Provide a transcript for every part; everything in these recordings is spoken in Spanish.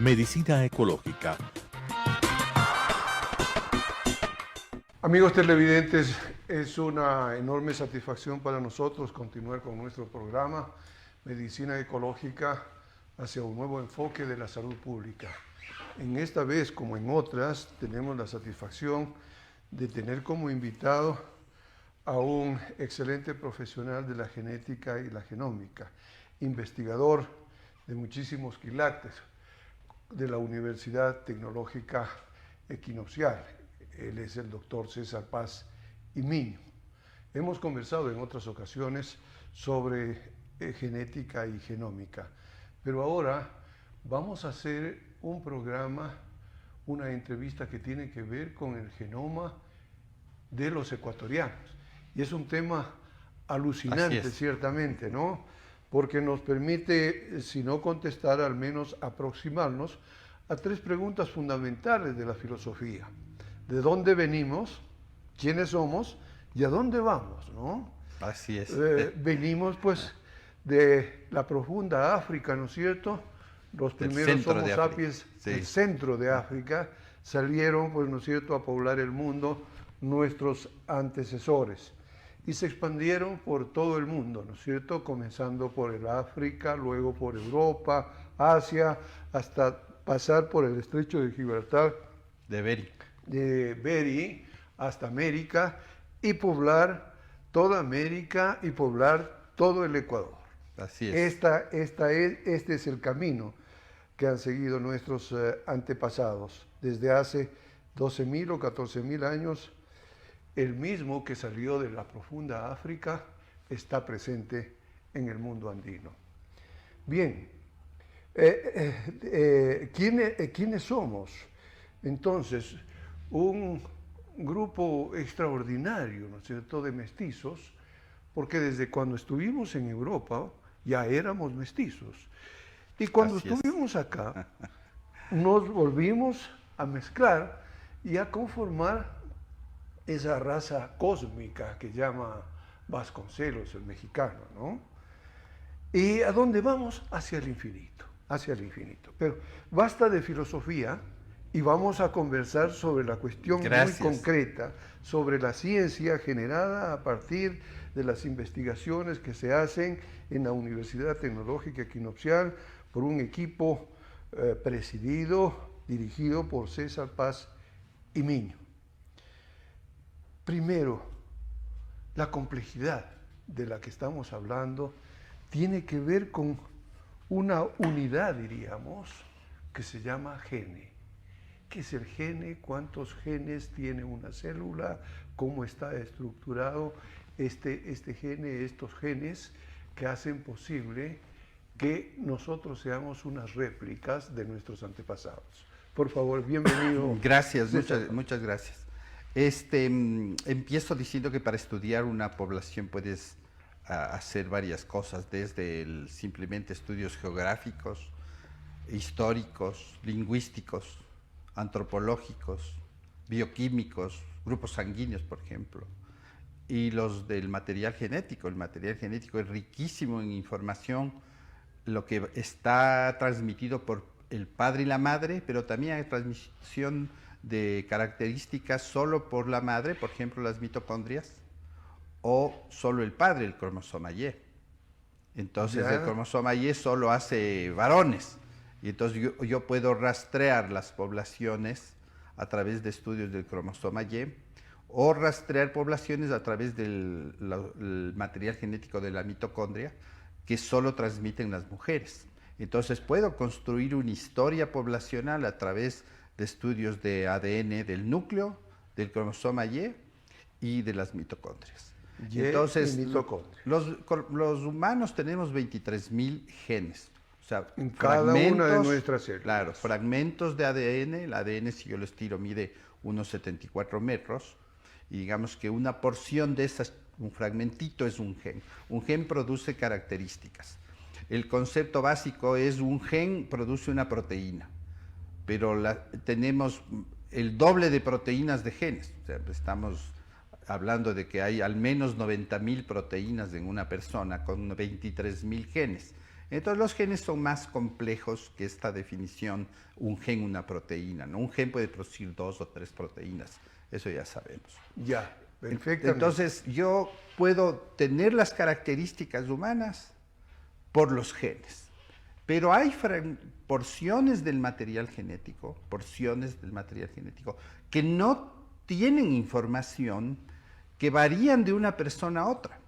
Medicina Ecológica. Amigos televidentes, es una enorme satisfacción para nosotros continuar con nuestro programa Medicina Ecológica hacia un nuevo enfoque de la salud pública. En esta vez, como en otras, tenemos la satisfacción de tener como invitado a un excelente profesional de la genética y la genómica, investigador de muchísimos quilates de la Universidad Tecnológica Equinoccial. Él es el doctor César Paz Imiño. Hemos conversado en otras ocasiones sobre genética y genómica, pero ahora vamos a hacer un programa, una entrevista que tiene que ver con el genoma de los ecuatorianos. Y es un tema alucinante, ciertamente, ¿no? Porque nos permite, si no contestar, al menos aproximarnos a tres preguntas fundamentales de la filosofía. ¿De dónde venimos? ¿Quiénes somos? ¿Y a dónde vamos? ¿No? Así es. Venimos pues de la profunda África, ¿no es cierto? Los primeros Homo sapiens del centro de África salieron, pues, ¿no es cierto?, a poblar el mundo, nuestros antecesores. Y se expandieron por todo el mundo, ¿no es cierto?, comenzando por el África, luego por Europa, Asia, hasta pasar por el estrecho de Gibraltar, de Bering hasta América, y poblar toda América y poblar todo el Ecuador. Así es. Este es el camino que han seguido nuestros antepasados desde hace 12.000 o 14.000 años. El mismo que salió de la profunda África está presente en el mundo andino. Bien, ¿quiénes somos? Entonces, un grupo extraordinario, ¿no es cierto?, de mestizos, porque desde cuando estuvimos en Europa ya éramos mestizos. Y cuando estuvimos acá, nos volvimos a mezclar y a conformar esa raza cósmica que llama Vasconcelos, el mexicano, ¿no? ¿Y a dónde vamos? Hacia el infinito, hacia el infinito. Pero basta de filosofía y vamos a conversar sobre la cuestión muy concreta, sobre la ciencia generada a partir de las investigaciones que se hacen en la Universidad Tecnológica Equinoccial por un equipo dirigido por César Paz Imiño. Primero, la complejidad de la que estamos hablando tiene que ver con una unidad, diríamos, que se llama gene. ¿Qué es el gene? ¿Cuántos genes tiene una célula? ¿Cómo está estructurado este gene, estos genes que hacen posible que nosotros seamos unas réplicas de nuestros antepasados? Por favor, bienvenido. Gracias, muchas gracias. Empiezo diciendo que para estudiar una población puedes hacer varias cosas, desde simplemente estudios geográficos, históricos, lingüísticos, antropológicos, bioquímicos, grupos sanguíneos, por ejemplo, y los del material genético. El material genético es riquísimo en información, lo que está transmitido por el padre y la madre, pero también hay transmisión de características solo por la madre, por ejemplo las mitocondrias, o solo el padre, el cromosoma Y. Entonces el cromosoma Y solo hace varones, y entonces yo puedo rastrear las poblaciones a través de estudios del cromosoma Y, o rastrear poblaciones a través del material genético de la mitocondria, que solo transmiten las mujeres. Entonces puedo construir una historia poblacional a través de estudios de ADN del núcleo, del cromosoma y de las mitocondrias. Entonces, los humanos tenemos 23.000 genes. O sea, en cada una de nuestras células. Claro, fragmentos de ADN. El ADN, si yo lo estiro, mide unos 74 metros. Y digamos que una porción de esas, un fragmentito, es un gen. Un gen produce características. El concepto básico es: un gen produce una proteína, pero tenemos el doble de proteínas de genes. O sea, estamos hablando de que hay al menos 90.000 proteínas en una persona con 23.000 genes. Entonces los genes son más complejos que esta definición, un gen, una proteína, ¿no? Un gen puede producir 2 o 3 proteínas, eso ya sabemos. Ya, perfectamente. Entonces yo puedo tener las características humanas por los genes, pero hay porciones del material genético, que no tienen información, que varían de una persona a otra.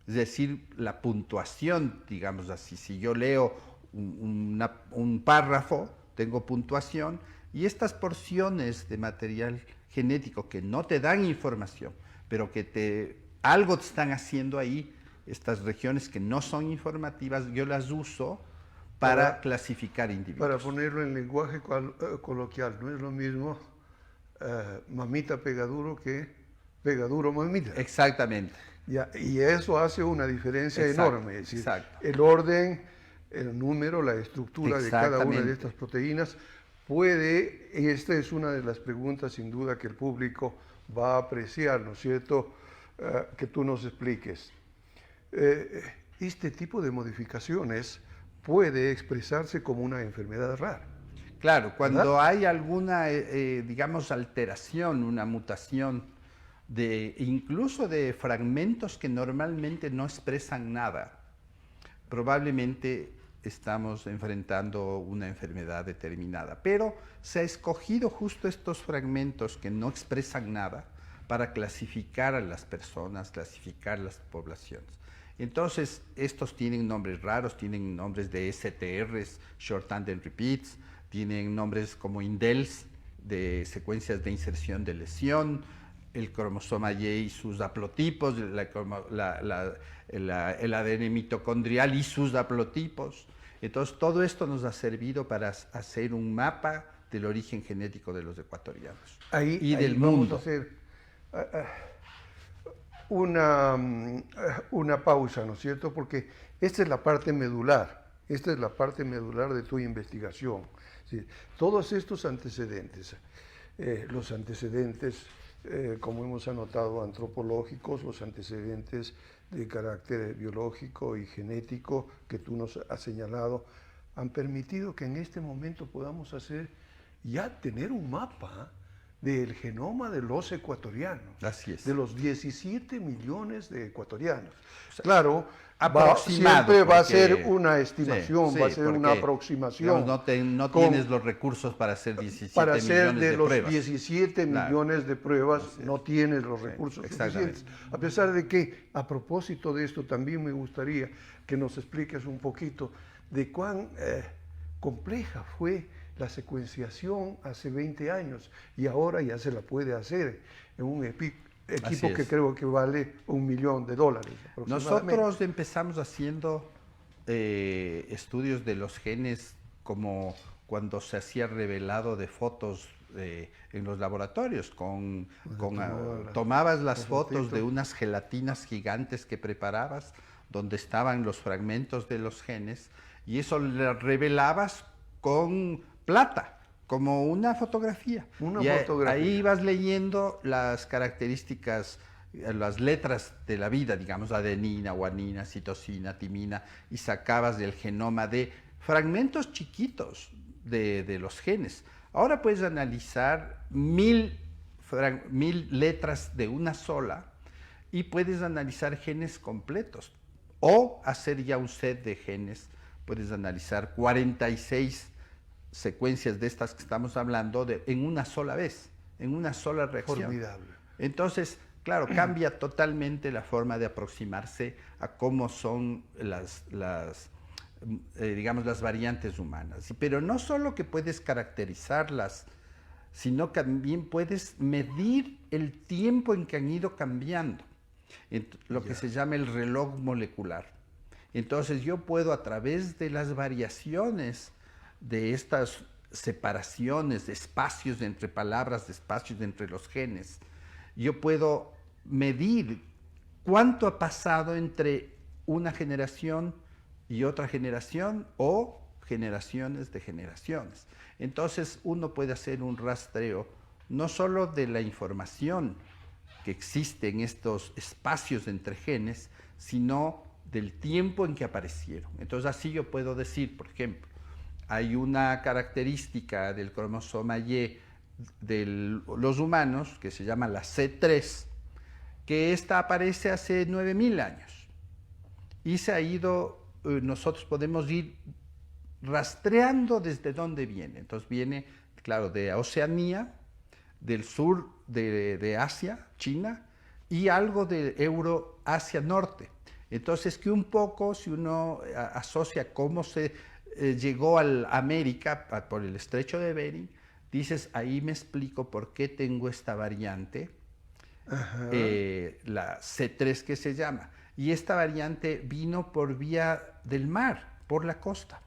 Es decir, la puntuación, digamos así, si yo leo un párrafo, tengo puntuación, y estas porciones de material genético que no te dan información, pero que algo te están haciendo ahí, estas regiones que no son informativas, yo las uso para clasificar individuos. Para ponerlo en lenguaje coloquial, no es lo mismo mamita pegaduro que pegaduro mamita. Exactamente. Ya, y eso hace una diferencia enorme. Es decir, el orden, el número, la estructura de cada una de estas proteínas puede, y esta es una de las preguntas sin duda que el público va a apreciar, ¿no es cierto?, que tú nos expliques. Este tipo de modificaciones puede expresarse como una enfermedad rara. Claro, cuando hay alguna, digamos, alteración, una mutación, incluso de fragmentos que normalmente no expresan nada, probablemente estamos enfrentando una enfermedad determinada. Pero se ha escogido justo estos fragmentos que no expresan nada para clasificar a las personas, clasificar las poblaciones. Entonces, estos tienen nombres raros, tienen nombres de STRs, Short Tandem Repeats, tienen nombres como indels, de secuencias de inserción de lesión, el cromosoma Y y sus haplotipos, el ADN mitocondrial y sus haplotipos. Entonces, todo esto nos ha servido para hacer un mapa del origen genético de los ecuatorianos y del mundo. Vamos a hacer una pausa, ¿no es cierto? Porque esta es la parte medular, de tu investigación. ¿Sí? Todos estos antecedentes, los antecedentes, como hemos anotado, antropológicos, los antecedentes de carácter biológico y genético que tú nos has señalado, han permitido que en este momento podamos tener un mapa del genoma de los ecuatorianos. Así es. De los 17 millones de ecuatorianos. O sea, claro, siempre va a ser una estimación, sí, va a ser una aproximación. Digamos, no tienes los recursos para hacer 17 millones de pruebas. Para hacer de los 17 millones de pruebas, no tienes los recursos suficientes. A pesar de que, a propósito de esto, también me gustaría que nos expliques un poquito de cuán compleja fue la secuenciación hace 20 años y ahora ya se la puede hacer en un equipo que creo que vale $1 millón aproximadamente. Nosotros empezamos haciendo estudios de los genes como cuando se hacía revelado de fotos en los laboratorios. Tomabas las fotos de unas gelatinas gigantes que preparabas donde estaban los fragmentos de los genes y eso lo revelabas con plata, como una fotografía. Ahí ibas leyendo las características, las letras de la vida, digamos, adenina, guanina, citosina, timina, y sacabas del genoma de fragmentos chiquitos de los genes. Ahora puedes analizar 1000 letras de una sola y puedes analizar genes completos o hacer ya un set de genes. Puedes analizar 46 secuencias de estas que estamos hablando en una sola vez, en una sola reacción. Formidable. Entonces, claro, cambia totalmente la forma de aproximarse a cómo son digamos, las variantes humanas. Pero no solo que puedes caracterizarlas, sino que también puedes medir el tiempo en que han ido cambiando, lo que se llama el reloj molecular. Entonces yo puedo, a través de las variaciones de estas separaciones de espacios entre palabras, de espacios entre los genes, yo puedo medir cuánto ha pasado entre una generación y otra generación o generaciones de generaciones. Entonces uno puede hacer un rastreo no solo de la información que existe en estos espacios entre genes, sino del tiempo en que aparecieron. Entonces así yo puedo decir, por ejemplo, hay una característica del cromosoma Y de los humanos que se llama la C3, que esta aparece hace 9.000 años y se ha ido, nosotros podemos ir rastreando desde dónde viene. Entonces viene, claro, de Oceanía, del sur de Asia, China, y algo de Euroasia Norte. Entonces que un poco, si uno asocia cómo se llegó a América por el estrecho de Bering, dices, ahí me explico por qué tengo esta variante, la C3 que se llama. Y esta variante vino por vía del mar, por la costa,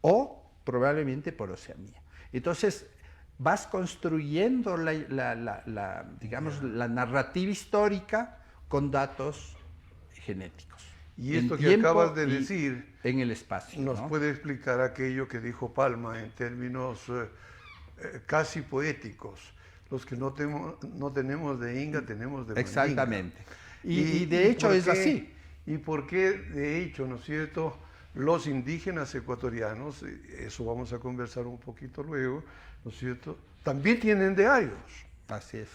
o probablemente por Oceanía. Entonces vas construyendo digamos, la narrativa histórica con datos genéticos. Y esto que acabas de decir en el espacio, nos puede explicar aquello que dijo Palma en términos casi poéticos. Los que no tenemos de Inga, tenemos de Mandinga. Exactamente. Y de hecho es así. ¿Y por qué, de hecho, no es cierto, los indígenas ecuatorianos, eso vamos a conversar un poquito luego, ¿no es cierto?, también tienen diarios? Así es.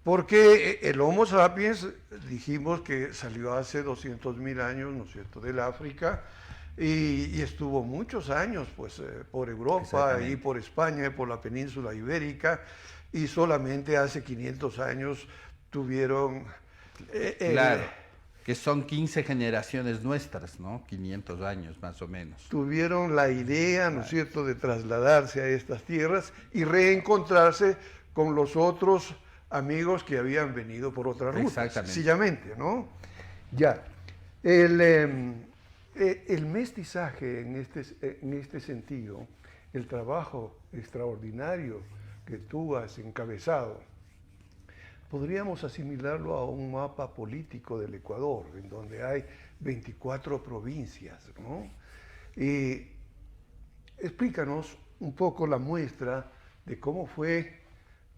Porque el Homo sapiens, dijimos que salió hace 200.000 años, ¿no es cierto?, del África, y estuvo muchos años pues, por Europa y por España y por la península ibérica, y solamente hace 500 años tuvieron... claro, que son 15 generaciones nuestras, ¿no? 500 años más o menos. Tuvieron la idea, ¿no es cierto?, de trasladarse a estas tierras y reencontrarse con los otros amigos que habían venido por otra ruta, sencillamente, ¿no? Ya, el mestizaje en este sentido, el trabajo extraordinario que tú has encabezado, podríamos asimilarlo a un mapa político del Ecuador, en donde hay 24 provincias, ¿no? Y explícanos un poco la muestra de cómo fue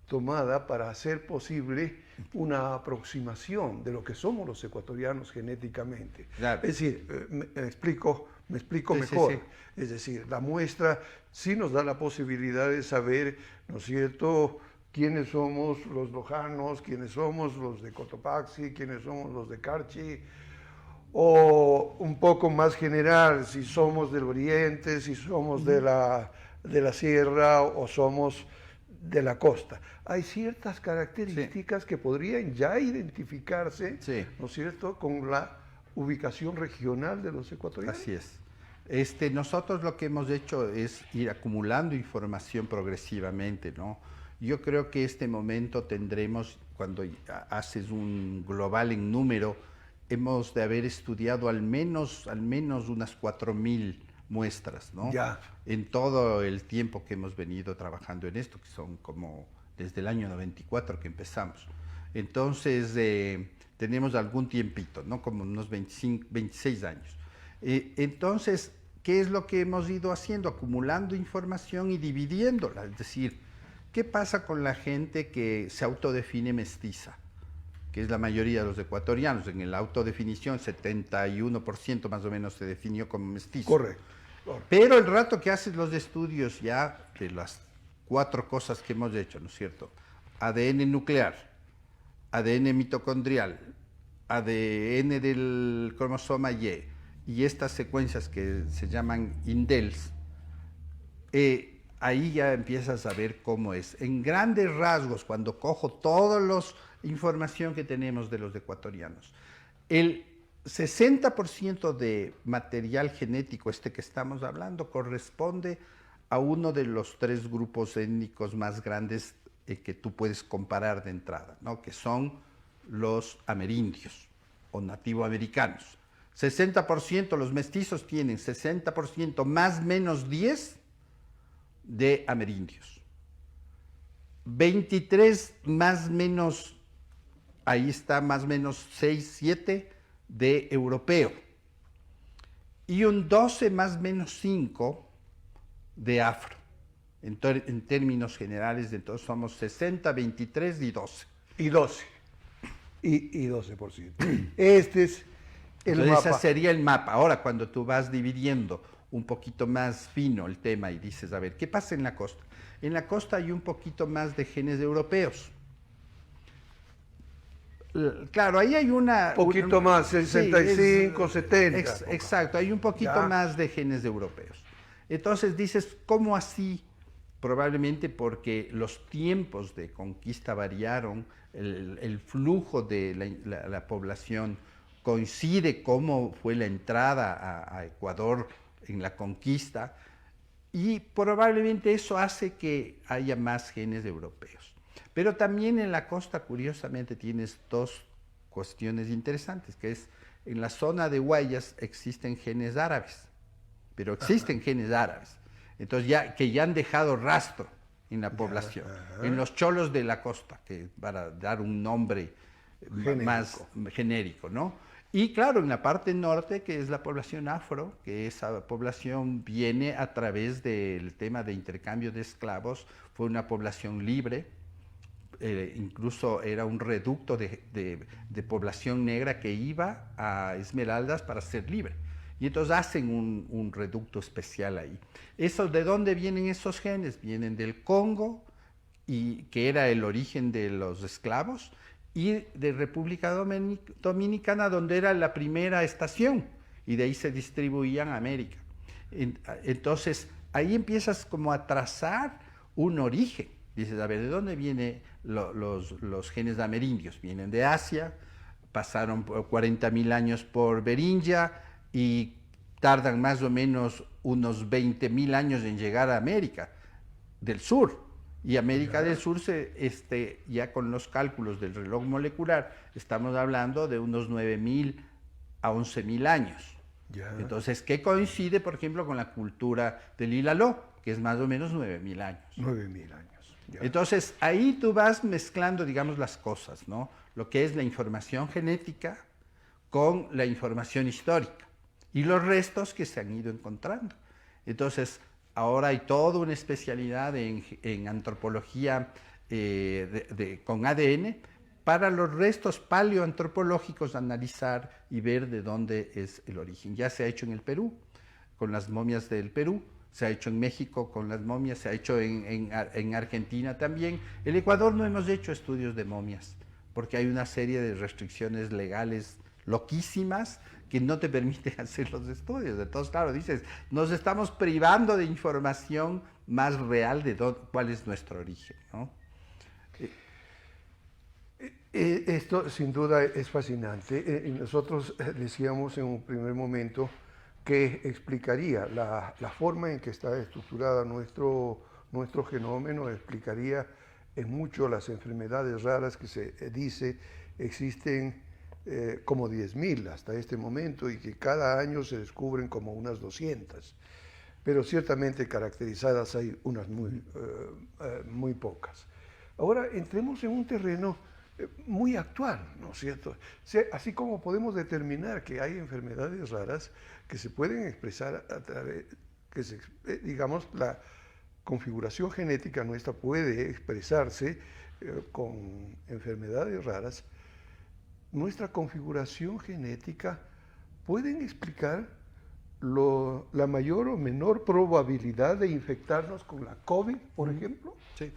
tomada para hacer posible una aproximación de lo que somos los ecuatorianos genéticamente. Claro. Es decir, me explico mejor. Sí. Es decir, la muestra sí nos da la posibilidad de saber, ¿no es cierto?, quiénes somos los lojanos, quiénes somos los de Cotopaxi, quiénes somos los de Carchi, o un poco más general, si somos del oriente, si somos de la sierra o somos de la costa. Hay ciertas características que podrían ya identificarse, ¿no es cierto?, con la ubicación regional de los ecuatorianos. Así es. Nosotros lo que hemos hecho es ir acumulando información progresivamente, ¿no? Yo creo que este momento tendremos, cuando haces un global en número, hemos de haber estudiado al menos unas 4.000 muestras, ¿no? Ya. En todo el tiempo que hemos venido trabajando en esto, que son como desde el año 94 que empezamos. Entonces, tenemos algún tiempito, ¿no? Como unos 26 años. Entonces, ¿qué es lo que hemos ido haciendo? Acumulando información y dividiéndola, es decir, ¿qué pasa con la gente que se autodefine mestiza? Que es la mayoría de los ecuatorianos. En la autodefinición, 71% más o menos se definió como mestizo. Correcto. Pero el rato que haces los estudios ya de las 4 cosas que hemos hecho, ¿no es cierto? ADN nuclear, ADN mitocondrial, ADN del cromosoma y estas secuencias que se llaman indels, ahí ya empiezas a ver cómo es. En grandes rasgos, cuando cojo toda la información que tenemos de los ecuatorianos, el 60% de material genético que estamos hablando corresponde a uno de los 3 grupos étnicos más grandes que tú puedes comparar de entrada, ¿no? Que son los amerindios o nativoamericanos. 60%, los mestizos tienen 60% más menos 10 de amerindios, 23 más menos, ahí está más menos 6, 7 de europeo y un 12 más menos 5 de afro. En términos generales, entonces somos 60, 23 y 12. Y 12. Y 12%. Este es Entonces, ese sería el mapa. Ahora, cuando tú vas dividiendo un poquito más fino el tema y dices, a ver, ¿qué pasa en la costa? En la costa hay un poquito más de genes europeos. Claro, ahí hay una... Poquito más, 65, sí, 70. Exacto, hay un poquito más de genes europeos. Entonces dices, ¿cómo así? Probablemente porque los tiempos de conquista variaron, el flujo de la población coincide cómo fue la entrada a Ecuador en la conquista, y probablemente eso hace que haya más genes europeos. Pero también en la costa, curiosamente, tienes dos cuestiones interesantes, que es, en la zona de Guayas existen genes árabes, pero existen genes árabes, entonces ya han dejado rastro en la población. En los cholos de la costa, que para dar un nombre más genérico, ¿no? Y claro, en la parte norte, que es la población afro, que esa población viene a través del tema de intercambio de esclavos, fue una población libre, incluso era un reducto de población negra que iba a Esmeraldas para ser libre. Y entonces hacen un reducto especial ahí. ¿De dónde vienen esos genes? Vienen del Congo, que era el origen de los esclavos, y de República Dominicana, donde era la primera estación, y de ahí se distribuían a América. Entonces, ahí empiezas como a trazar un origen. Dices, a ver, ¿de dónde vienen los genes amerindios? Vienen de Asia, pasaron 40.000 años por Beringia y tardan más o menos unos 20.000 años en llegar a América del Sur. Y América del Sur, ya con los cálculos del reloj molecular, estamos hablando de unos 9.000 a 11.000 años. Entonces, ¿qué coincide, por ejemplo, con la cultura del Ilaló, que es más o menos 9.000 años? 9.000 años. Entonces, ahí tú vas mezclando, digamos, las cosas, ¿no? Lo que es la información genética con la información histórica y los restos que se han ido encontrando. Entonces, ahora hay toda una especialidad en antropología con ADN para los restos paleoantropológicos, analizar y ver de dónde es el origen. Ya se ha hecho en el Perú, con las momias del Perú, se ha hecho en México con las momias, se ha hecho en Argentina también. En Ecuador no hemos hecho estudios de momias, porque hay una serie de restricciones legales loquísimas que no te permiten hacer los estudios. Entonces, claro, dices, nos estamos privando de información más real de cuál es nuestro origen, ¿no? Esto sin duda es fascinante. Nosotros decíamos en un primer momento que explicaría la forma en que está estructurada nuestro genoma, explicaría en mucho las enfermedades raras que se dice existen como 10.000 hasta este momento y que cada año se descubren como unas 200. Pero ciertamente caracterizadas hay unas muy pocas. Ahora entremos en un terreno muy actual, ¿no es cierto? Así como podemos determinar que hay enfermedades raras que se pueden expresar a través, digamos, la configuración genética nuestra puede expresarse con enfermedades raras, nuestra configuración genética pueden explicar la mayor o menor probabilidad de infectarnos con la COVID, por ejemplo. Sí.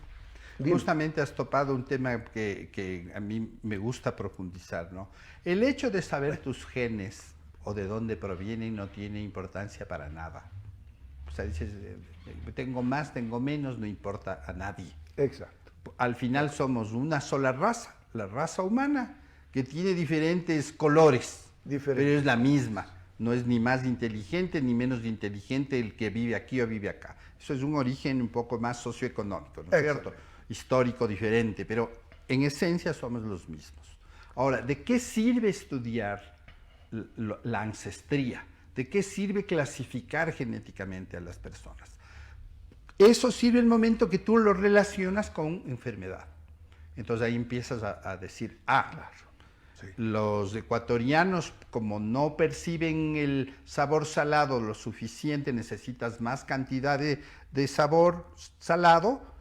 Bien. Justamente has topado un tema que a mí me gusta profundizar, ¿no? El hecho de saber tus genes o de dónde provienen no tiene importancia para nada. O sea, dices, tengo más, tengo menos, no importa a nadie. Exacto. Al final somos una sola raza, la raza humana, que tiene diferentes colores, pero es la misma. No es ni más inteligente ni menos inteligente el que vive aquí o vive acá. Eso es un origen un poco más socioeconómico, ¿no es cierto? Histórico diferente, pero en esencia somos los mismos. Ahora, ¿de qué sirve estudiar la ancestría? ¿De qué sirve clasificar genéticamente a las personas? Eso sirve el momento que tú lo relacionas con enfermedad. Entonces ahí empiezas a decir, claro, sí, los ecuatorianos, como no perciben el sabor salado lo suficiente, necesitas más cantidad de sabor salado,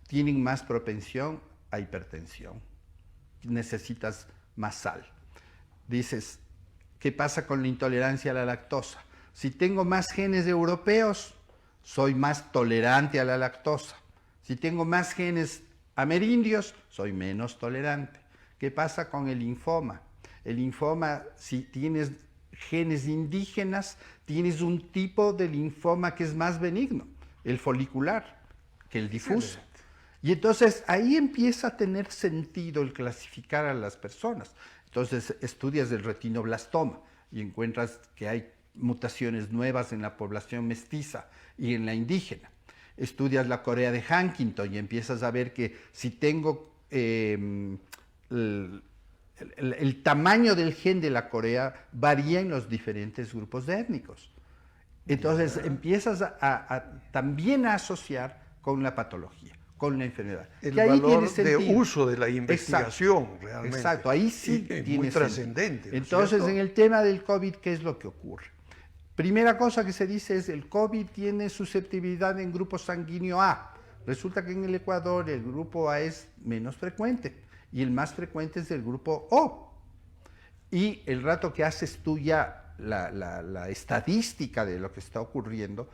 tienen más propensión a hipertensión. Necesitas más sal. Dices, ¿Qué pasa con la intolerancia a la lactosa? Si tengo más genes europeos, soy más tolerante a la lactosa. Si tengo más genes amerindios, soy menos tolerante. ¿Qué pasa con el linfoma? El linfoma, si tienes genes indígenas, tienes un tipo de linfoma que es más benigno, el folicular, que el difuso. Y entonces ahí empieza a tener sentido el clasificar a las personas. Entonces estudias el retinoblastoma y encuentras que hay mutaciones nuevas en la población mestiza y en la indígena. Estudias la Corea de Huntington y empiezas a ver que si tengo el tamaño del gen de la Corea varía en los diferentes grupos étnicos. Entonces empiezas también a asociar con la patología, con la enfermedad. El que ahí valor tiene de sentido. uso de la investigación, Exacto, realmente. exacto, ahí sí es tiene muy trascendente. ¿no es Entonces, cierto? en el tema del COVID, ¿qué es lo que ocurre? Primera cosa que se dice es el COVID tiene susceptibilidad en grupo sanguíneo A. Resulta que en el Ecuador el grupo A es menos frecuente y el más frecuente es el grupo O. Y el rato que haces tú ya la estadística de lo que está ocurriendo,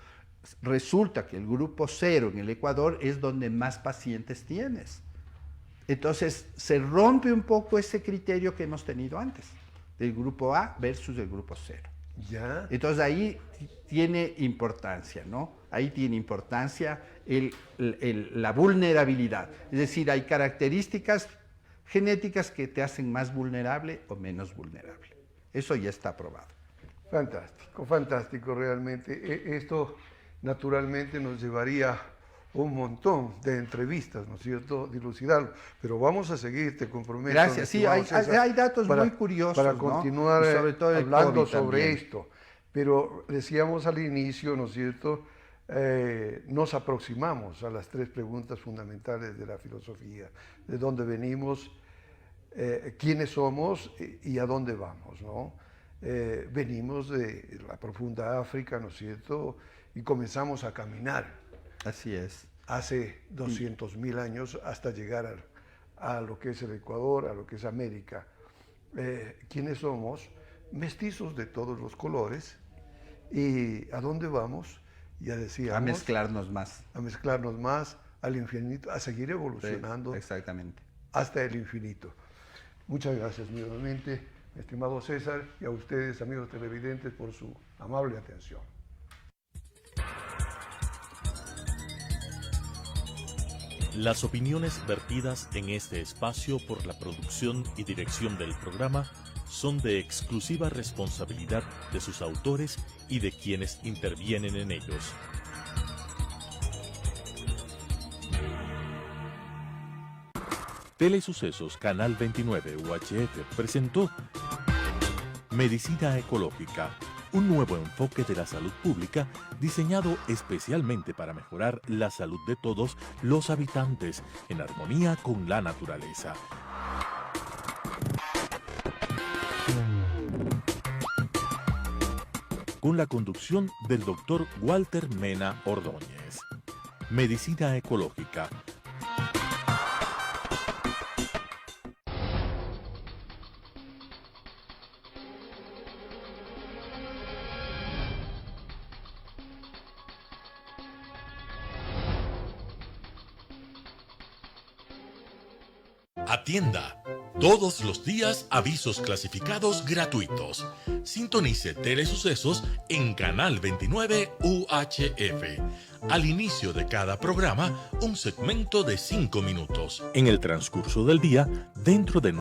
resulta que el grupo 0 en el Ecuador es donde más pacientes tienes. Entonces se rompe un poco ese criterio que hemos tenido antes, del grupo A versus el grupo 0. Ya. Entonces ahí tiene importancia, ¿no? Ahí tiene importancia la vulnerabilidad. Es decir, hay características genéticas que te hacen más vulnerable o menos vulnerable. Eso ya está probado. Fantástico, fantástico realmente. Esto naturalmente nos llevaría un montón de entrevistas, ¿no es cierto?, dilucidarlo. Pero vamos a seguir, te comprometo. Gracias, sí, hay datos muy curiosos, para ¿no? continuar Y sobre todo el hablando COVID sobre también. esto. Pero decíamos al inicio, ¿no es cierto?, nos aproximamos a las 3 preguntas fundamentales de la filosofía. De dónde venimos, quiénes somos y a dónde vamos, ¿no? Venimos de la profunda África, ¿no es cierto?, y comenzamos a caminar. Así es. Hace 200.000 años hasta llegar a lo que es el Ecuador, a lo que es América. ¿Quiénes somos? Mestizos de todos los colores. ¿Y a dónde vamos? Ya decíamos. A mezclarnos más. A mezclarnos más, al infinito, a seguir evolucionando. Sí, exactamente. Hasta el infinito. Muchas gracias nuevamente, mi estimado César, y a ustedes, amigos televidentes, por su amable atención. Las opiniones vertidas en este espacio por la producción y dirección del programa son de exclusiva responsabilidad de sus autores y de quienes intervienen en ellos. Telesucesos Canal 29 UHF presentó Medicina Ecológica, un nuevo enfoque de la salud pública diseñado especialmente para mejorar la salud de todos los habitantes en armonía con la naturaleza. Con la conducción del Dr. Walter Mena Ordóñez. Medicina Ecológica. Atienda. Todos los días avisos clasificados gratuitos. Sintonice Telesucesos en Canal 29 UHF. Al inicio de cada programa, un segmento de 5 minutos. En el transcurso del día, dentro de